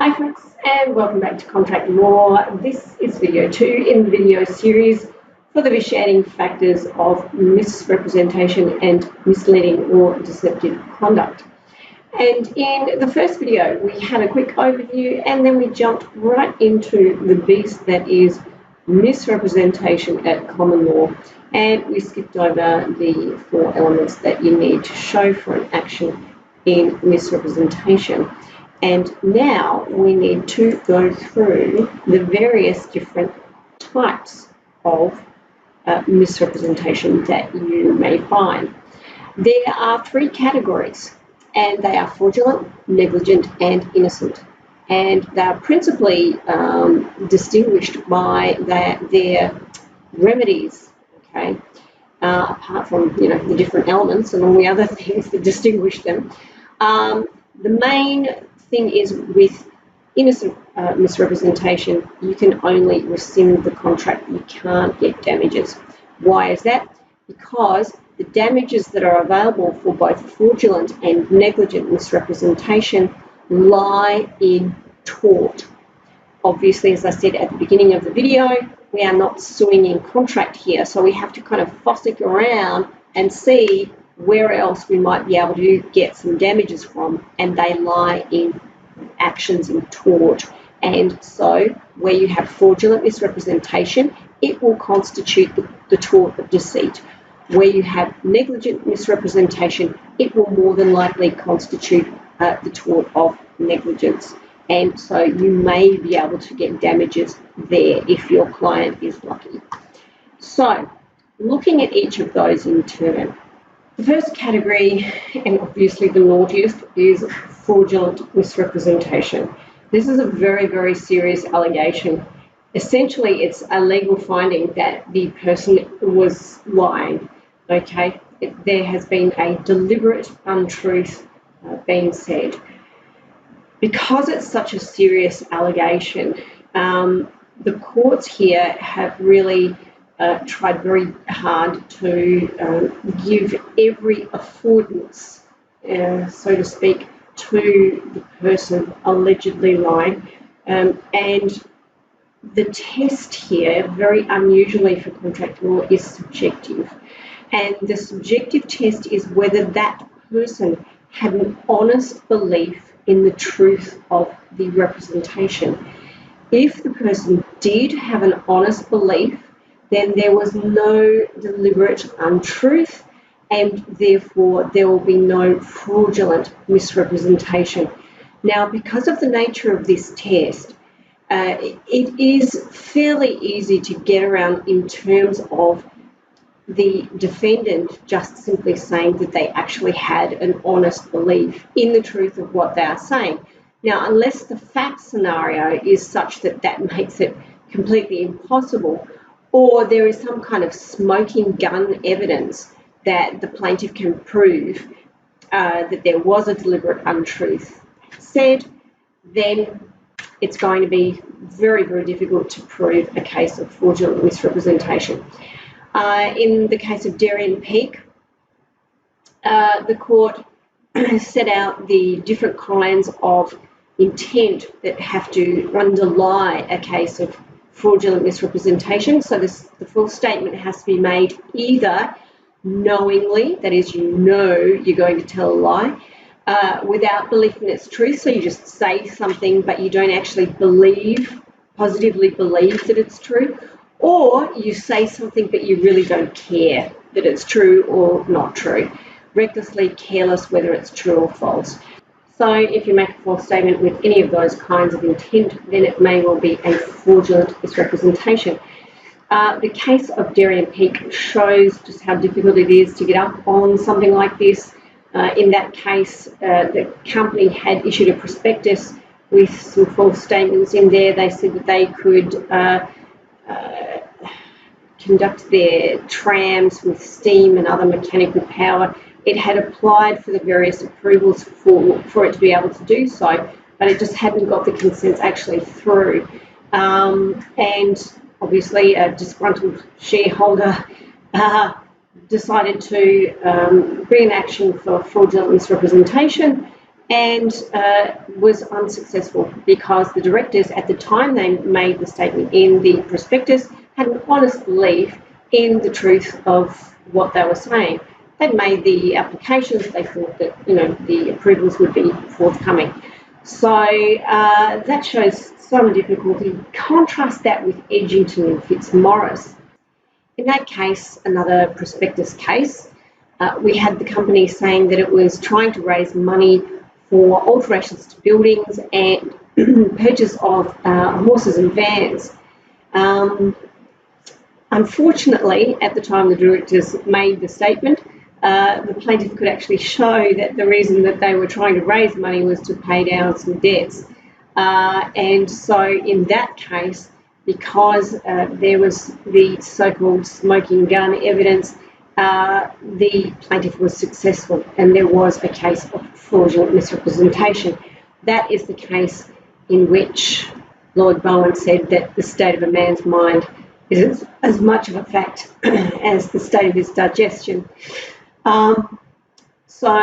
Hi folks, and welcome back to Contract Law. This is video 2 in the video series for the vitiating factors of misrepresentation and misleading or deceptive conduct. And in the first video, we had a quick overview and then we jumped right into the beast that is misrepresentation at common law. And we skipped over the 4 elements that you need to show for an action in misrepresentation. And now we need to go through the various different types of misrepresentation that you may find. There are 3 categories, and they are fraudulent, negligent, and innocent. And they are principally distinguished by their remedies, okay? Apart from, the different elements and all the other things that distinguish them. The main thing is with innocent misrepresentation, you can only rescind the contract. You can't get damages. Why is that? Because the damages that are available for both fraudulent and negligent misrepresentation lie in tort. Obviously, as I said at the beginning of the video, we are not suing in contract here, so we have to kind of fossick around and see where else we might be able to get some damages from, and they lie in actions in tort. And so where you have fraudulent misrepresentation, it will constitute the tort of deceit. Where you have negligent misrepresentation, it will more than likely constitute the tort of negligence. And so you may be able to get damages there if your client is lucky. So looking at each of those in turn, the first category, and obviously the naughtiest, is fraudulent misrepresentation. This is a very, very serious allegation. Essentially, it's a legal finding that the person was lying, okay? There has been a deliberate untruth being said. Because it's such a serious allegation, the courts here have really tried very hard to give every affordance, so to speak, to the person allegedly lying. And the test here, very unusually for contract law, is subjective. And the subjective test is whether that person had an honest belief in the truth of the representation. If the person did have an honest belief, then there was no deliberate untruth, and therefore there will be no fraudulent misrepresentation. Now, because of the nature of this test, it is fairly easy to get around in terms of the defendant just simply saying that they actually had an honest belief in the truth of what they are saying. Now, unless the fact scenario is such that that makes it completely impossible, or there is some kind of smoking gun evidence that the plaintiff can prove that there was a deliberate untruth said, then it's going to be very, very difficult to prove a case of fraudulent misrepresentation. In the case of Darien Peak, the court set out the different kinds of intent that have to underlie a case of fraudulent misrepresentation. So the false statement has to be made either knowingly, that is, you know you're going to tell a lie, without belief in its truth, so you just say something but you don't actually positively believe that it's true, or you say something but you really don't care that it's true or not true, recklessly careless whether it's true or false. So if you make a false statement with any of those kinds of intent, then it may well be a fraudulent misrepresentation. The case of Darien Peak shows just how difficult it is to get up on something like this. In that case, the company had issued a prospectus with some false statements in there. They said that they could conduct their trams with steam and other mechanical power. It had applied for the various approvals for it to be able to do so, but it just hadn't got the consents actually through. And obviously a disgruntled shareholder decided to bring an action for fraudulent misrepresentation, and was unsuccessful because the directors at the time they made the statement in the prospectus had an honest belief in the truth of what they were saying. They'd made the applications, they thought that the approvals would be forthcoming. So that shows some difficulty. Contrast that with Edgington and Fitzmaurice. In that case, another prospectus case, we had the company saying that it was trying to raise money for alterations to buildings and purchase of horses and vans. Unfortunately, at the time the directors made the statement, the plaintiff could actually show that the reason that they were trying to raise money was to pay down some debts. And so in that case, because there was the so-called smoking gun evidence, the plaintiff was successful and there was a case of fraudulent misrepresentation. That is the case in which Lord Bowen said that the state of a man's mind is as much of a fact as the state of his digestion. So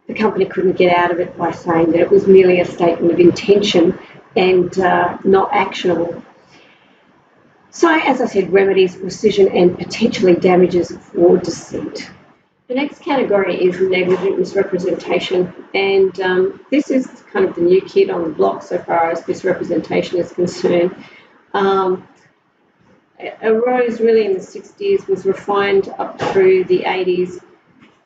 the company couldn't get out of it by saying that it was merely a statement of intention and not actionable. So, as I said, remedies, rescission and potentially damages for deceit. The next category is negligent misrepresentation, and this is kind of the new kid on the block so far as misrepresentation is concerned. It arose really in the 60s, was refined up through the 80s,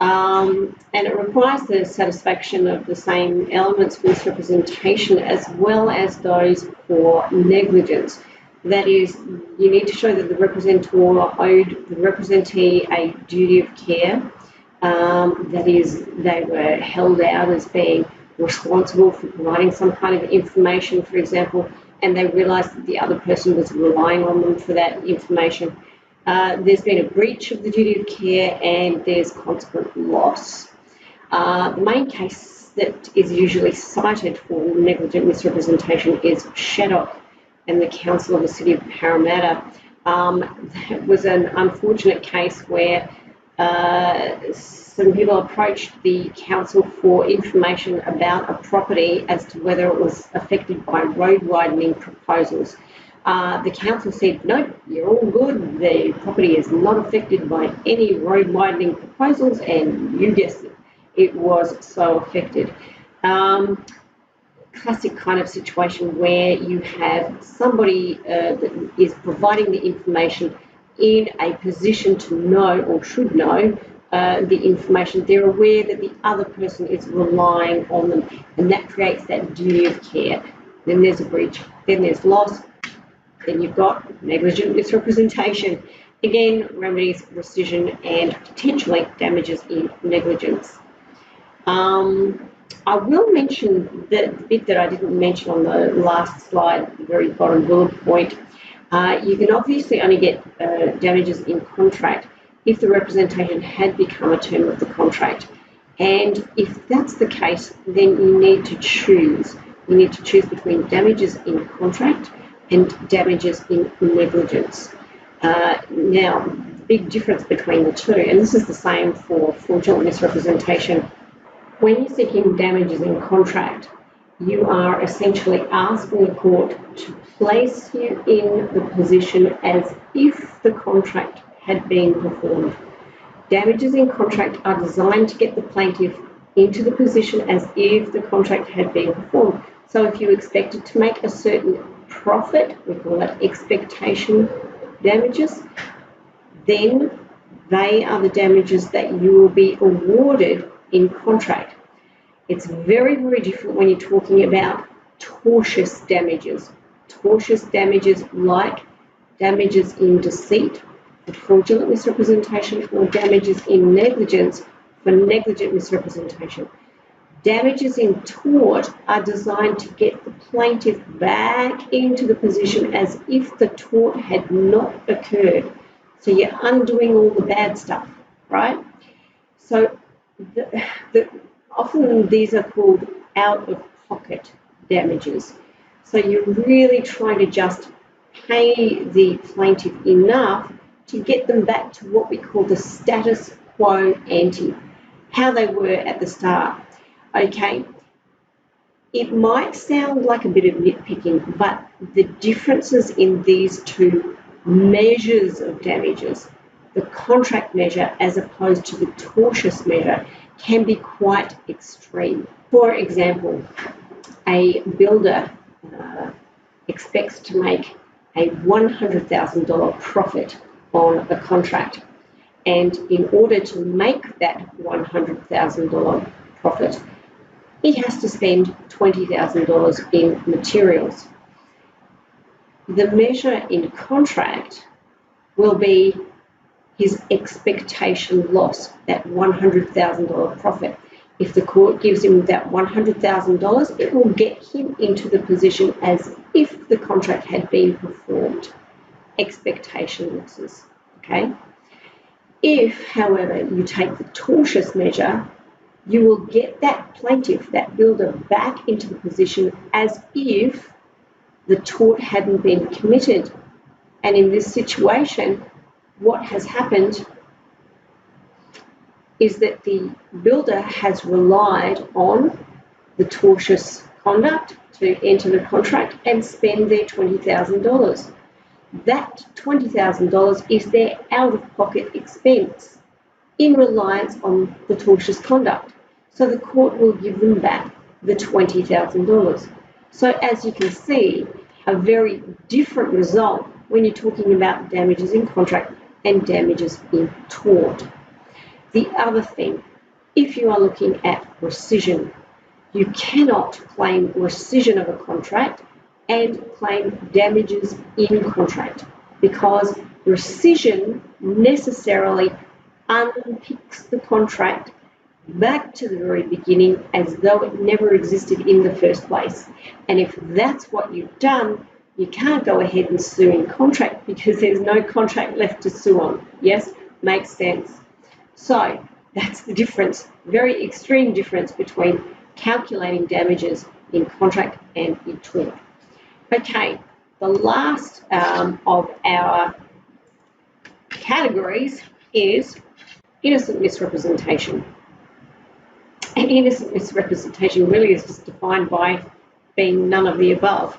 and it requires the satisfaction of the same elements of misrepresentation as well as those for negligence. That is, you need to show that the representor owed the representee a duty of care. That is, they were held out as being responsible for providing some kind of information, for example, and they realised that the other person was relying on them for that information. There's been a breach of the duty of care and there's consequent loss. The main case that is usually cited for negligent misrepresentation is Shaddock and the Council of the City of Parramatta. That was an unfortunate case where some people approached the council for information about a property as to whether it was affected by road widening proposals. The council said, no, you're all good. The property is not affected by any road widening proposals, and you guessed it, it was so affected. Classic kind of situation where you have somebody that is providing the information in a position to know or should know the information. They're aware that the other person is relying on them, and that creates that duty of care. Then there's a breach, then there's loss, then you've got negligent misrepresentation. Again, remedies, rescission, and potentially damages in negligence. I will mention the bit that I didn't mention on the last slide, the very bottom bullet point. You can obviously only get damages in contract if the representation had become a term of the contract. And if that's the case, then you need to choose. You need to choose between damages in contract and damages in negligence. Now, the big difference between the two, and this is the same for fraudulent misrepresentation, when you're seeking damages in contract, you are essentially asking the court to place you in the position as if the contract had been performed. Damages in contract are designed to get the plaintiff into the position as if the contract had been performed. So if you expected to make a certain profit, we call that expectation damages, then they are the damages that you will be awarded in contract. It's very, very different when you're talking about tortious damages. Tortious damages like damages in deceit for fraudulent misrepresentation or damages in negligence for negligent misrepresentation. Damages in tort are designed to get the plaintiff back into the position as if the tort had not occurred. So you're undoing all the bad stuff, right? So often these are called out-of-pocket damages. So you're really trying to just pay the plaintiff enough to get them back to what we call the status quo ante, how they were at the start. Okay, It might sound like a bit of nitpicking, but the differences in these two measures of damages, the contract measure as opposed to the tortious measure, can be quite extreme. For example, a builder expects to make a $100,000 profit on the contract, and in order to make that $100,000 profit, he has to spend $20,000 in materials. The measure in contract will be his expectation loss, that $100,000 profit. If the court gives him that $100,000, it will get him into the position as if the contract had been performed. Expectation losses, okay? If, however, you take the tortious measure, you will get that plaintiff, that builder, back into the position as if the tort hadn't been committed. And in this situation, what has happened is that the builder has relied on the tortious conduct to enter the contract and spend their $20,000. That $20,000 is their out-of-pocket expense in reliance on the tortious conduct. So the court will give them back the $20,000. So as you can see, a very different result when you're talking about damages in contract and damages in tort. The other thing, if you are looking at rescission, you cannot claim rescission of a contract and claim damages in contract, because rescission necessarily unpicks the contract back to the very beginning as though it never existed in the first place. And if that's what you've done, you can't go ahead and sue in contract because there's no contract left to sue on. Yes, makes sense. So that's the difference, very extreme difference between calculating damages in contract and in tort. Okay, the last of our categories is innocent misrepresentation. And innocent misrepresentation really is just defined by being none of the above.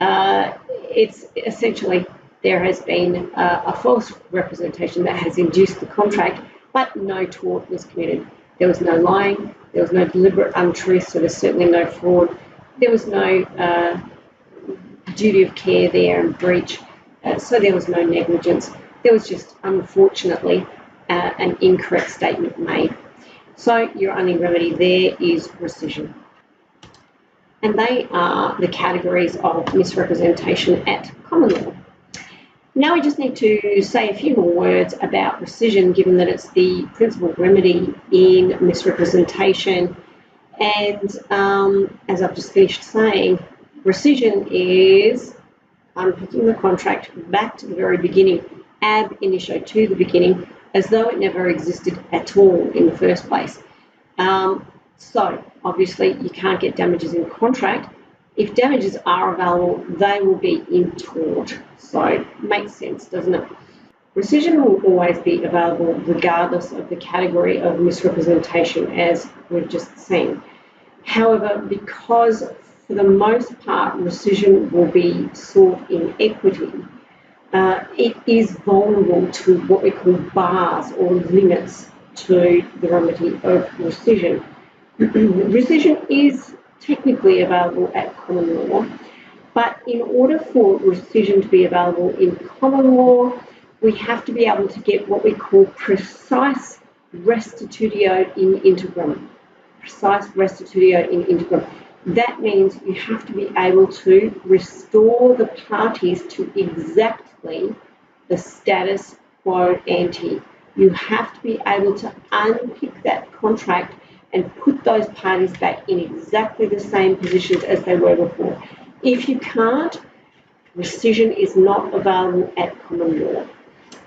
It's essentially there has been a false representation that has induced the contract, but no tort was committed. There was no lying, there was no deliberate untruth, so there's certainly no fraud. There was no duty of care there and breach, so there was no negligence. There was just, unfortunately, an incorrect statement made. So your only remedy there is rescission. And they are the categories of misrepresentation at common law. Now we just need to say a few more words about rescission, given that it's the principal remedy in misrepresentation. And as I've just finished saying, rescission is unpicking the contract back to the very beginning, ab initio, to the beginning, as though it never existed at all in the first place. So obviously you can't get damages in contract. If damages are available, they will be in tort. So it makes sense, doesn't it? Rescission will always be available regardless of the category of misrepresentation, as we've just seen. However, because for the most part rescission will be sought in equity, it is vulnerable to what we call bars or limits to the remedy of rescission. Rescission is technically available at common law, but in order for rescission to be available in common law, we have to be able to get what we call precise restitutio in integrum. Precise restitutio in integrum. That means you have to be able to restore the parties to exactly the status quo ante. You have to be able to unpick that contract and put those parties back in exactly the same positions as they were before. If you can't, rescission is not available at common law.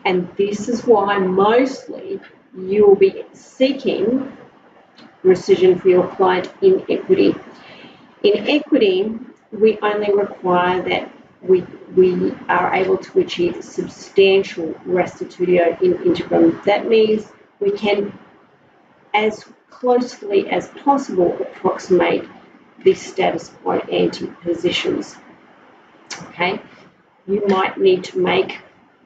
And this is why mostly you will be seeking rescission for your client in equity. In equity, we only require that we are able to achieve substantial restitutio in integrum. That means we can, as closely as possible, approximate the status quo ante positions. Okay, you might need to make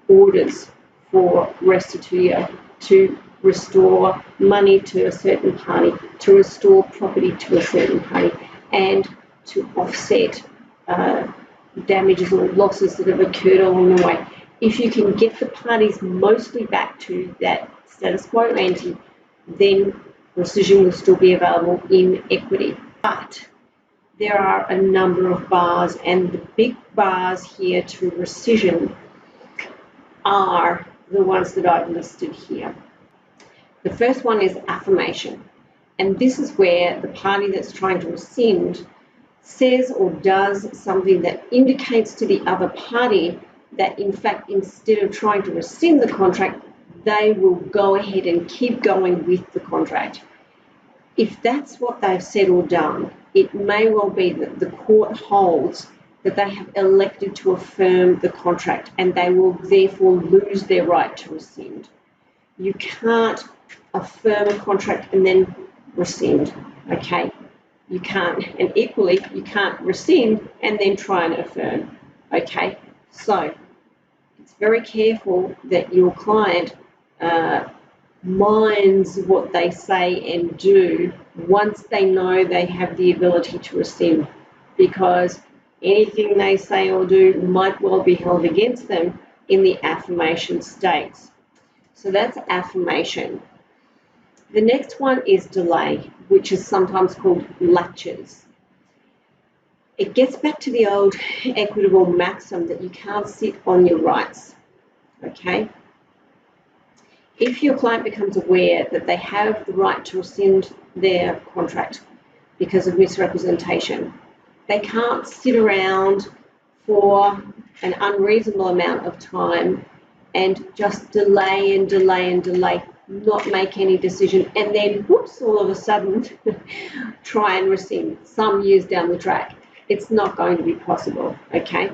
orders for restitution to restore money to a certain party, to restore property to a certain party, and to offset damages or losses that have occurred along the way. If you can get the parties mostly back to that status quo ante, then rescission will still be available in equity. But there are a number of bars, and the big bars here to rescission are the ones that I've listed here. The first one is affirmation, and this is where the party that's trying to rescind says or does something that indicates to the other party that, in fact, instead of trying to rescind the contract, they will go ahead and keep going with the contract. If that's what they've said or done, it may well be that the court holds that they have elected to affirm the contract and they will therefore lose their right to rescind. You can't affirm a contract and then rescind, okay? You can't, and equally, you can't rescind and then try and affirm, okay? So it's very careful that your client minds what they say and do once they know they have the ability to rescind, because anything they say or do might well be held against them in the affirmation states. So that's affirmation. The next one is delay, which is sometimes called latches. It gets back to the old equitable maxim that you can't sit on your rights, okay? If your client becomes aware that they have the right to rescind their contract because of misrepresentation, they can't sit around for an unreasonable amount of time and just delay and delay and delay, not make any decision, and then, whoops, all of a sudden try and rescind some years down the track. It's not going to be possible, okay?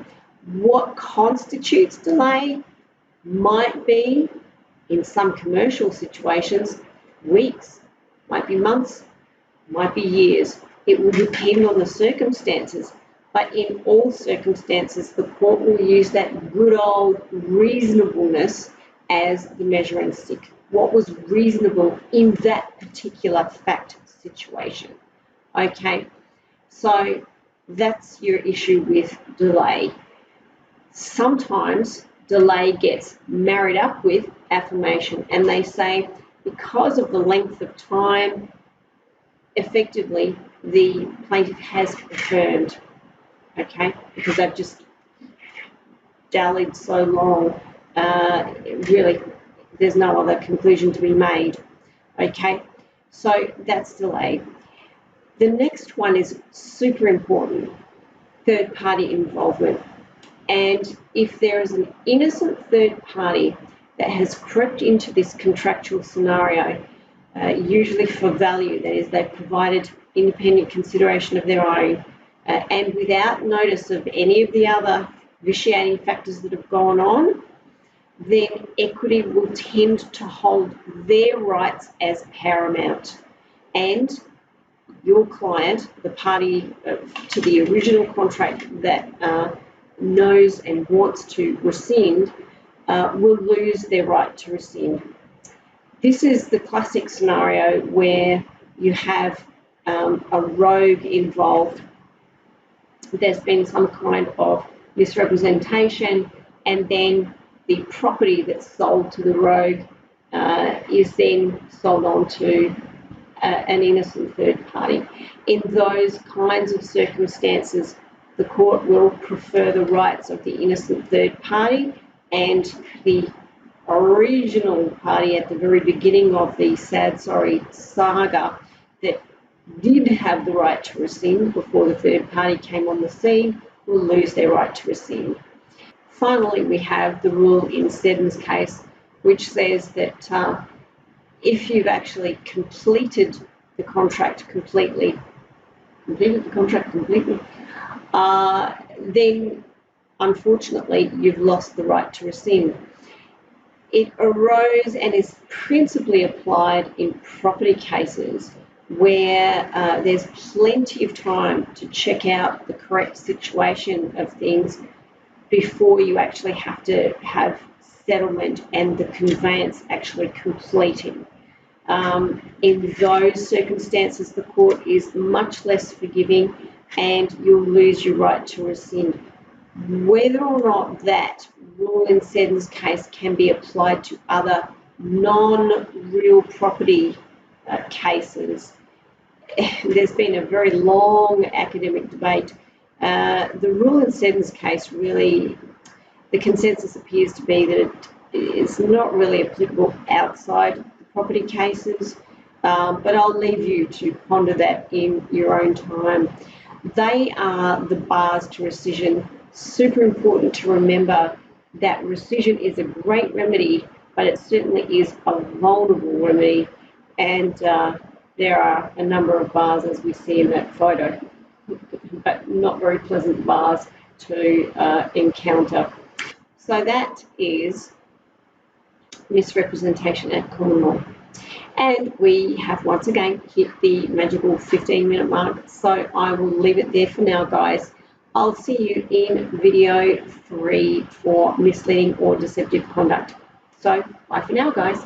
What constitutes delay might be, in some commercial situations, weeks, might be months, might be years. It will depend on the circumstances, but in all circumstances, the court will use that good old reasonableness as the measuring stick. What was reasonable in that particular fact situation, okay? So that's your issue with delay. Sometimes delay gets married up with affirmation, and they say because of the length of time, effectively the plaintiff has affirmed, okay, because they've just dallied so long, really there's no other conclusion to be made, okay? So that's delay. The next one is super important, third-party involvement. And if there is an innocent third party that has crept into this contractual scenario, usually for value, that is, they've provided independent consideration of their own, and without notice of any of the other vitiating factors that have gone on, then equity will tend to hold their rights as paramount. And your client, the party to the original contract that knows and wants to rescind, will lose their right to rescind. This is the classic scenario where you have a rogue involved. There's been some kind of misrepresentation, and then the property that's sold to the rogue is then sold on to an innocent third party. In those kinds of circumstances, the court will prefer the rights of the innocent third party, and the original party at the very beginning of the sad sorry saga that did have the right to rescind before the third party came on the scene will lose their right to rescind. Finally, we have the rule in Seddon's case, which says that if you've actually completed the contract completely, then unfortunately you've lost the right to rescind. It arose and is principally applied in property cases where there's plenty of time to check out the correct situation of things before you actually have to have settlement and the conveyance actually completing. In those circumstances, the court is much less forgiving and you'll lose your right to rescind. Whether or not that rule in Seddon's case can be applied to other non-real property cases, there's been a very long academic debate. The rule in Seddon's case, really, the consensus appears to be that it is not really applicable outside the property cases, but I'll leave you to ponder that in your own time. They are the bars to rescission. Super important to remember that rescission is a great remedy, but it certainly is a vulnerable remedy, and there are a number of bars, as we see in that photo, but not very pleasant bars to encounter. So that is misrepresentation at common law. And we have once again hit the magical 15-minute mark, so I will leave it there for now, guys. I'll see you in video 3 for misleading or deceptive conduct. So bye for now, guys.